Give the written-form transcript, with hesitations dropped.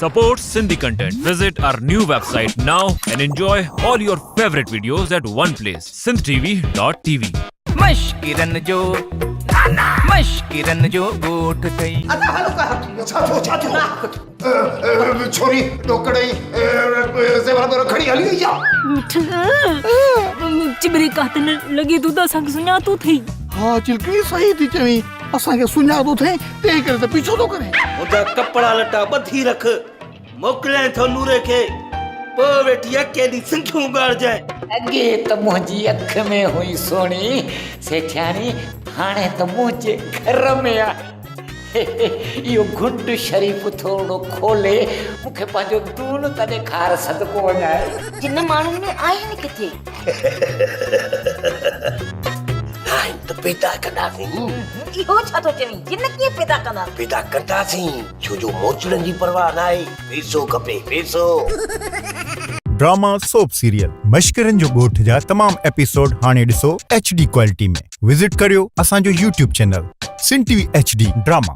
supports Sindhi content. Visit our new website now and enjoy all your favorite videos at one place. sindhtv.tv. मश्किरन जो गोठ थई छोरी डोकड़ई से बराबर खड़ी हली गई जा चिबरे कातन लगे तू दा संग सुना तो थई हां चिलकड़ी सही थी चवी असा के सुना तो थे ते करे तो पीछो तो करे ओदा कपड़ा लटा बधी रख मोकले थो नूरे के पो बेटिया केडी संख्यू गाड़ जाए अगे तो मुंहिंजी अख में हुई सोनी सेठियाणी हाणे तो मुंहिंजे घर में आ इहो घुंड शरीफ़ थोड़ो खोले मूंखे पंहिंजो दून त ॾेखार सदको वञाए जिन माण्हुनि में आहिनि किथे हाय तो पैदा कंदासीं इहो छा थो चवीं जिन कीअं पैदा कंदा पैदा कंदासीं छो जो मोचड़नि जी परवाह नाहे पैसो खपे पैसो ड्रामा सोप सीरियल मश्किरन जो गोठ जा तमाम एपिसोड हाणे ॾिसो HD क्वालिटी में विजिट करियो असांजो YouTube channel Sin TV HD drama.